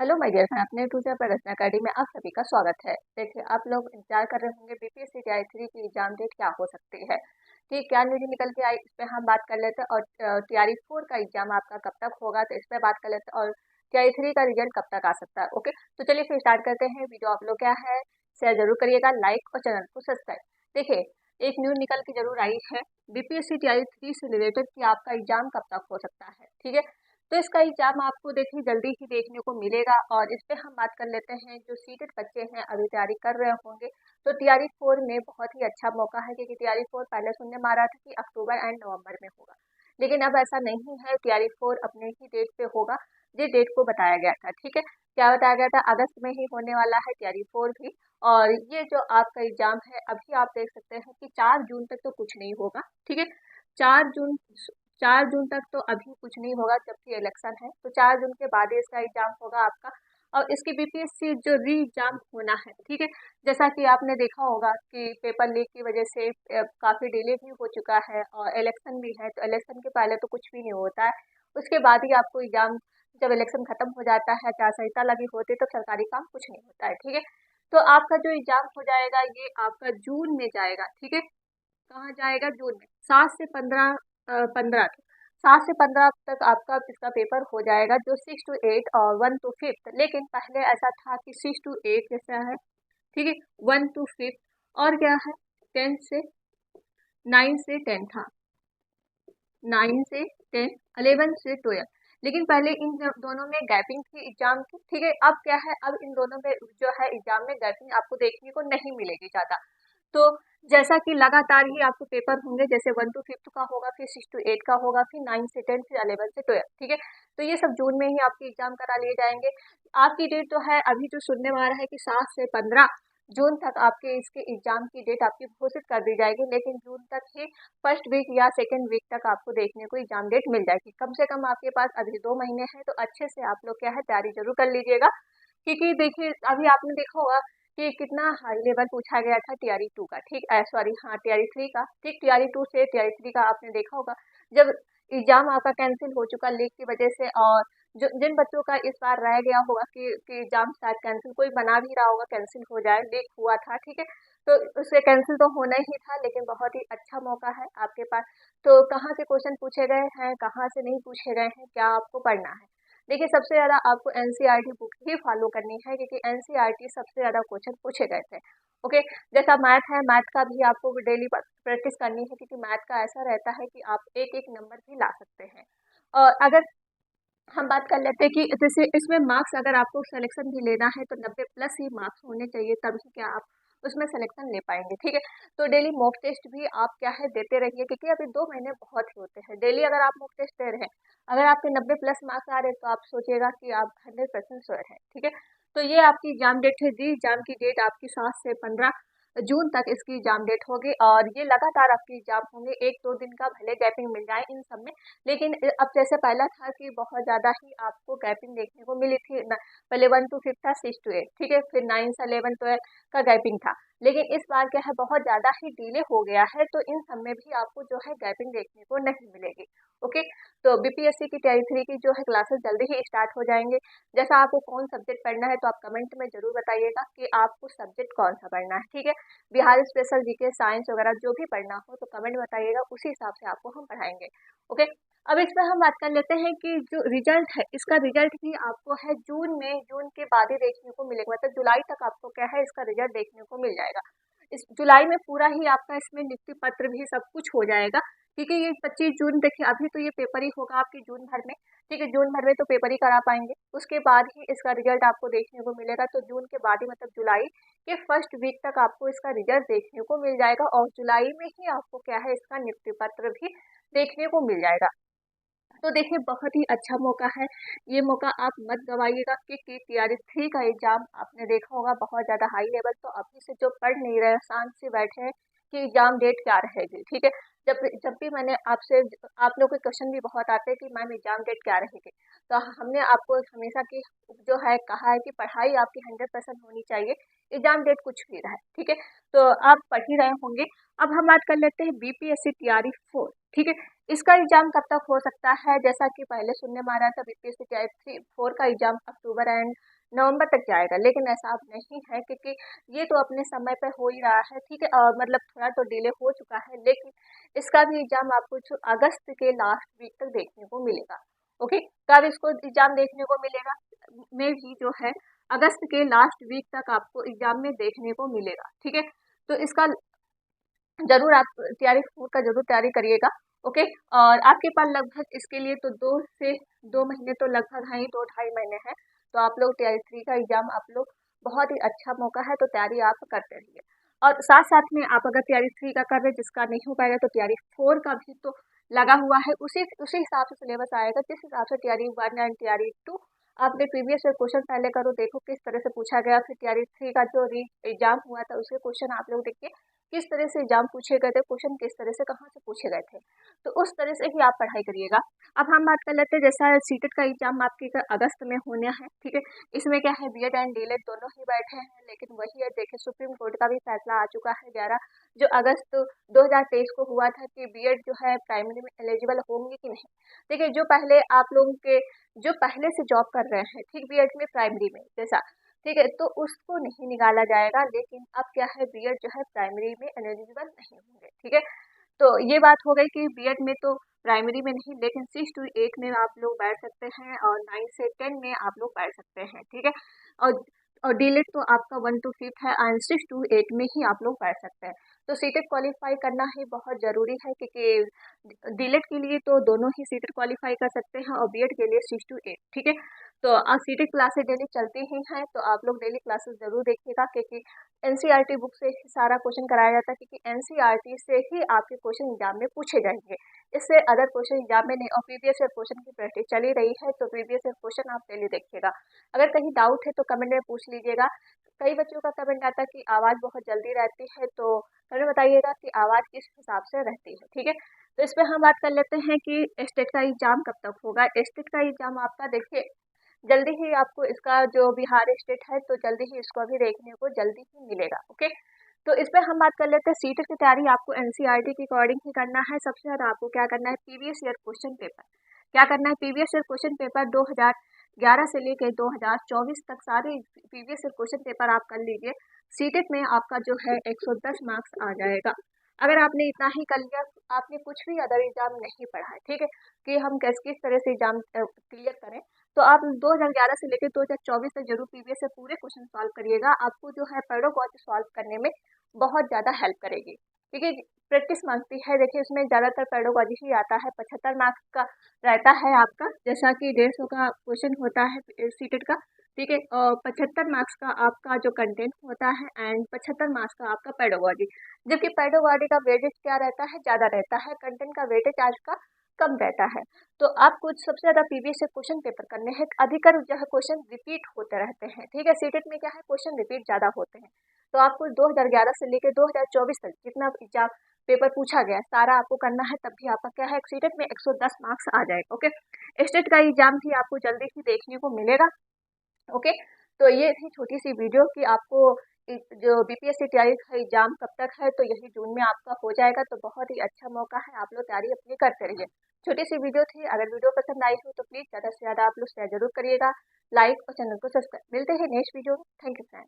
Hello my dear friend, अपने टूजा प्रदर्शन academy में आप सभी का स्वागत है। देखिए, आप लोग इंतजार कर रहे होंगे बीपीएससी टीआई 3 की एग्जाम डेट क्या हो सकती है। ठीक, क्या न्यूज निकल के आई इस पे हम बात कर लेते हैं। और टीआई 4 का एग्जाम आपका कब तक होगा तो इस पे बात कर लेते हैं। और टीआई 3 का रिजल्ट कब तक आ सकता है। ओके, तो चलिए फिर स्टार्ट करते हैं। वीडियो आप लोग क्या है शेयर जरूर करिएगा, लाइक और चैनल को सब्सक्राइब। देखिए, एक न्यूज निकल के जरूर आई है बीपीएससी टीआई 3 से रिलेटेड कि आपका एग्जाम कब तक हो सकता है। ठीक है, तो इसका एग्जाम आपको देखिए जल्दी ही देखने को मिलेगा। और इस पे हम बात कर लेते हैं जो सीटेड बच्चे हैं अभी तैयारी कर रहे होंगे, तो टीआरई 4 में बहुत ही अच्छा मौका है क्योंकि टीआरई 4 पहले सुनने में आ रहा था कि अक्टूबर एंड नवंबर में होगा, लेकिन अब ऐसा नहीं है। टीआरई 4 अपने ही डेट पे होगा, जिस डेट को बताया गया था। ठीक है, क्या बताया गया था, अगस्त में ही होने वाला है टीआरई 4 भी। और ये जो आपका एग्जाम है अभी आप देख सकते हैं कि 4 जून तक तो कुछ नहीं होगा। ठीक है, 4 जून 4 जून तक तो अभी कुछ नहीं होगा जबकि इलेक्शन है, तो 4 जून के बाद ही इसका एग्जाम होगा आपका। और इसकी बीपीएससी जो री एग्जाम होना है, ठीक है, जैसा कि आपने देखा होगा कि पेपर लीक की वजह से काफ़ी डिले भी हो चुका है और इलेक्शन भी है, तो इलेक्शन के पहले तो कुछ भी नहीं होता है। उसके बाद ही आपको एग्जाम, जब इलेक्शन खत्म हो जाता है, आचार संहिता लगी होती है, तो सरकारी काम कुछ नहीं होता है। ठीक है, तो आपका जो एग्जाम हो जाएगा ये आपका जून में जाएगा। ठीक है, कहाँ जाएगा, जून में 7 से 15 7 से 15 तक आपका इसका पेपर हो जाएगा, जो 6 to 8 और 1 to 5। लेकिन पहले ऐसा था कि 6 to 8 जैसा है। ठीक है, 1 to 5 और क्या है, 9 से 10 था, 9 से 10, 11 से 12। लेकिन पहले इन दोनों में गैपिंग थी एग्जाम की। ठीक है, अब क्या है, अब इन दोनों में जो है एग्जाम में गैपिंग आपको देखने को नहीं मिलेगी ज़्यादा। तो जैसा कि लगातार ही आपको पेपर होंगे, जैसे 1 to 5 का होगा, फिर 6 to 8 का होगा, फिर 9 से 10, फिर 11 से 12। ठीक है, तो ये सब जून में ही आपके एग्जाम करा लिए जाएंगे। आपकी डेट तो है अभी जो सुनने में आ रहा है कि 7 से 15 जून तक आपके इसके एग्जाम की डेट आपकी घोषित कर दी जाएगी, लेकिन जून तक ही फर्स्ट वीक या सेकेंड वीक तक आपको देखने को एग्जाम डेट मिल जाएगी। कम से कम आपके पास अभी 2 महीने हैं, तो अच्छे से आप लोग क्या है तैयारी जरूर कर लीजिएगा। क्योंकि देखिए अभी आपने देखा होगा कि कितना हाई लेवल पूछा गया था टीआरई 2 का। ठीक, सॉरी, हाँ, टीआरई 3 का। ठीक, टीआरई 2 से टीआरई 3 का आपने देखा होगा, जब एग्जाम आपका कैंसिल हो चुका लीक की वजह से। और जो जिन बच्चों का इस बार रह गया होगा कि एग्जाम शायद कैंसिल, कोई बना भी रहा होगा कैंसिल हो जाए, लीक हुआ था। ठीक है, तो उससे कैंसिल तो होना ही था, लेकिन बहुत ही अच्छा मौका है आपके पास। तो कहाँ से क्वेश्चन पूछे गए हैं, कहाँ से नहीं पूछे गए हैं, क्या आपको पढ़ना है। देखिए, सबसे ज़्यादा आपको एनसीईआरटी बुक ही फॉलो करनी है, क्योंकि एनसीईआरटी सबसे ज़्यादा क्वेश्चन पूछे गए थे। ओके, जैसा मैथ है, मैथ का भी आपको डेली प्रैक्टिस करनी है, क्योंकि मैथ का ऐसा रहता है कि आप एक एक नंबर भी ला सकते हैं। और अगर हम बात कर लेते हैं कि जैसे इसमें मार्क्स अगर आपको सिलेक्शन भी लेना है तो 90+ ही मार्क्स होने चाहिए, तभी क्या आप उसमें सिलेक्शन ले पाएंगे। ठीक है, तो डेली मॉक टेस्ट भी आप क्या है देते रहिए, क्योंकि अभी 2 महीने बहुत ही होते हैं। डेली अगर आप मॉक टेस्ट दे रहे हैं, अगर आपके 90+ मार्क्स आ रहे हैं, तो आप सोचिएगा कि आप 100% श्योर है। ठीक है, तो ये आपकी एग्जाम डेट है। दी एग्जाम की डेट आपकी 7 से 15 जून तक इसकी एग्जाम डेट होगी, और ये लगातार आपकी एग्जाम होंगे। 1-2 दिन का भले गैपिंग मिल जाए इन सब में, लेकिन अब जैसे पहला था कि बहुत ज़्यादा ही आपको गैपिंग देखने को मिली थी पहले 1 to 5 था, 6 to 8। ठीक है, फिर 9 से 11, 12 का गैपिंग था। लेकिन इस बार क्या है, बहुत ज़्यादा ही डिले हो गया है, तो इन सब में भी आपको जो है गैपिंग देखने को नहीं मिलेगी। ओके, तो बीपीएससी की टीआई 3 की जो है क्लासेस जल्दी ही स्टार्ट हो जाएंगे। जैसा आपको कौन सब्जेक्ट पढ़ना है, तो आप कमेंट में जरूर बताइएगा कि आपको सब्जेक्ट कौन सा पढ़ना है। ठीक है, बिहार स्पेशल, जीके, साइंस वगैरह जो भी पढ़ना हो तो कमेंट में बताइएगा, उसी हिसाब से आपको हम पढ़ाएंगे। ओके, अब इसमें हम बात कर लेते हैं कि जो रिजल्ट है, इसका रिजल्ट भी आपको है जून में, जून के बाद ही देखने को मिलेगा। मतलब जुलाई तक आपको क्या है इसका रिजल्ट देखने को मिल जाएगा। इस जुलाई में पूरा ही आपका इसमें नियुक्ति पत्र भी सब कुछ हो जाएगा, क्योंकि ये 25 जून, देखिए अभी तो ये पेपर ही होगा आपके जून भर में। ठीक है, जून भर में तो पेपर ही करा पाएंगे, उसके बाद ही इसका रिजल्ट आपको देखने को मिलेगा। तो जून के बाद ही मतलब जुलाई के फर्स्ट वीक तक आपको इसका रिजल्ट देखने को मिल जाएगा, और जुलाई में ही आपको क्या है इसका नियुक्ति पत्र भी देखने को मिल जाएगा। तो देखिए, बहुत ही अच्छा मौका है, ये मौका आप मत गवाइएगा। क्योंकि टीआरई 3 का एग्जाम आपने देखा होगा बहुत ज़्यादा हाई लेवल, तो अभी से जो पढ़ नहीं रहे शांत से बैठे हैं कि एग्जाम डेट क्या रहेगी। ठीक है, जब जब भी मैंने आपसे, आप लोग के क्वेश्चन भी बहुत आते हैं कि मैम एग्जाम डेट क्या रहेगी, तो हमने आपको हमेशा की जो है कहा है कि पढ़ाई आपकी 100% होनी चाहिए, एग्जाम डेट कुछ भी रहे। ठीक है, तो आप पढ़ ही रहे होंगे। अब हम बात कर लेते हैं बीपीएससी टीआरई 4। ठीक है, इसका एग्जाम कब तक हो सकता है, जैसा कि पहले सुनने में आ रहा था बीपीएससी टीआरई 4 का एग्जाम अक्टूबर एंड नवंबर तक जाएगा, लेकिन ऐसा अब नहीं है क्योंकि ये तो अपने समय पे हो ही रहा है, ठीक है। मतलब थोड़ा तो डिले हो चुका है, लेकिन इसका भी एग्जाम आपको जो अगस्त के लास्ट वीक तक देखने को मिलेगा। ओके, कब इसको एग्जाम देखने को मिलेगा, में भी जो है अगस्त के लास्ट वीक तक आपको एग्जाम में देखने को मिलेगा, ठीक है। तो इसका जरूर आप तैयारी का जरूर तैयारी करिएगा। ओके, और आपके पास लगभग इसके लिए तो 2 महीने तो लगभग है ही, 2 ढाई महीने हैं। तो आप लोग टीआर 3 का एग्जाम आप लोग, बहुत ही अच्छा मौका है, तो तैयारी आप करते रहिए। और साथ साथ में आप अगर तैयारी 3 का कर रहे, जिसका नहीं हो पाएगा तो तैयारी 4 का भी तो लगा हुआ है, उसी उसी हिसाब से सिलेबस आएगा, जिस हिसाब से तैयारी 1 एंड तैयारी 2 आपने प्रीवियस ईयर क्वेश्चन पहले करो, देखो किस तरह से पूछा गया, फिर तैयारी 3 का जो एग्जाम हुआ था उसके क्वेश्चन आप लोग देखिए किस तरह से एग्जाम पूछे गए थे, क्वेश्चन किस तरह से कहाँ से पूछे गए थे, तो उस तरह से ही आप पढ़ाई करिएगा। अब हम बात कर लेते हैं, जैसा सीटेट का एग्जाम आपके अगस्त में होने हैं, ठीक है। इसमें क्या है, बीएड एंड डीएलएड दोनों ही बैठे हैं, लेकिन वही है, देखिए सुप्रीम कोर्ट का भी फैसला आ चुका है 11 जो अगस्त 2023 को हुआ था कि बीएड जो है प्राइमरी में एलिजिबल होंगे कि नहीं। देखिए, जो पहले आप लोगों के जो पहले से जॉब कर रहे हैं, ठीक, बीएड में प्राइमरी में जैसा, ठीक है, तो उसको नहीं निकाला जाएगा, लेकिन अब क्या है, बीएड जो है प्राइमरी में एलिजिबल नहीं होंगे, ठीक है। तो ये बात हो गई कि बीएड में तो प्राइमरी में नहीं, लेकिन 6 to 8 में आप लोग बैठ सकते हैं और 9 से 10 में आप लोग बैठ सकते हैं, ठीक है। और और डीलेट तो आपका 1 to 5 है एंड 6 to 8 में ही आप लोग बैठ सकते हैं। तो सीटेट क्वालिफाई करना ही बहुत ज़रूरी है, क्योंकि डीलेट के लिए तो दोनों ही सीटेट क्वालिफाई कर सकते हैं और बीएड के लिए 6 to 8, ठीक है। तो सीटेट क्लासेस डेली चलती ही हैं, तो आप लोग डेली क्लासेस ज़रूर देखिएगा, क्योंकि एनसीईआरटी बुक से ही सारा क्वेश्चन कराया जाता है, क्योंकि एनसीईआरटी से ही आपके क्वेश्चन एग्जाम में पूछे जाएंगे। इससे अदर क्वेश्चन एग्जाम में नहीं, और प्रीवियस ईयर क्वेश्चन की प्रैक्टिस चली रही है, तो प्रीवियस ईयर क्वेश्चन आप डेली देखिएगा। अगर कहीं डाउट है तो कमेंट में पूछ लीजिएगा। कई बच्चों का कमेंट आता है कि आवाज़ बहुत जल्दी रहती है, तो कमेंट बताइएगा कि आवाज़ किस हिसाब से रहती है, ठीक है। तो इस पर हम बात कर लेते हैं कि स्टेट का एग्जाम कब तक होगा। स्टेट का एग्जाम आपका देखिए जल्दी ही आपको, इसका जो बिहार स्टेट है तो जल्दी ही इसको भी देखने को जल्दी ही मिलेगा। ओके, तो इस पर हम बात कर लेते हैं। सीटेट की तैयारी आपको एनसीईआरटी के अकॉर्डिंग ही करना है। सबसे ज़्यादा आपको क्या करना है, प्रीवियस ईयर क्वेश्चन पेपर, क्या करना है, प्रीवियस ईयर क्वेश्चन पेपर 2011 से लेकर 2024 तक सारे प्रीवियस ईयर क्वेश्चन पेपर आप कर लीजिए। सीटेट में आपका जो है 110 मार्क्स आ जाएगा। अगर आपने इतना ही कर लिया, आपने कुछ भी अदर एग्जाम नहीं पढ़ा है, ठीक है, कि हम किस तरह से एग्जाम क्लियर करें, तो आप 2011 से लेकर 2024 तक जरूर प्रीवियस से पूरे क्वेश्चन सॉल्व करिएगा। आपको जो है पेडागोजी सॉल्व करने में बहुत ज़्यादा हेल्प करेगी, क्योंकि प्रैक्टिस मांगती है। देखिए, इसमें ज़्यादातर पेडागोजी ही आता है, 75 मार्क्स का रहता है आपका, जैसा कि 150 का क्वेश्चन होता है सीटेट का, ठीक है। और 75 मार्क्स का आपका जो कंटेंट होता है एंड 75 मार्क्स का आपका पेडागोजी, जबकि पेडागोजी का वेटेज क्या रहता है, ज़्यादा रहता है, कंटेंट का वेटेज आज का कम रहता है। तो आपको सबसे ज़्यादा प्रीवियस से क्वेश्चन पेपर करने हैं, अधिकतर जो है क्वेश्चन रिपीट होते रहते हैं, ठीक है। सीटेट में क्या है, क्वेश्चन रिपीट ज़्यादा होते हैं, तो आपको 2011 से लेकर 2024 तक जितना एग्जाम पेपर पूछा गया सारा आपको करना है, तब भी आपका क्या है, सीटेट में 110 मार्क्स आ जाएगा। ओके, स्टेट का एग्जाम भी आपको जल्दी ही देखने को मिलेगा। ओके, तो ये थी छोटी सी वीडियो कि आपको जो बीपीएससी तैयारी का एग्जाम कब तक है, तो यही जून में आपका हो जाएगा, तो बहुत ही अच्छा मौका है, आप लोग तैयारी अपनी करते रहिए। छोटी सी वीडियो थी, अगर वीडियो पसंद आई हो तो प्लीज़ ज़्यादा से ज़्यादा आप लोग शेयर जरूर करिएगा, लाइक और चैनल को सब्सक्राइब। मिलते हैं नेक्स्ट वीडियो में। Thank you friend.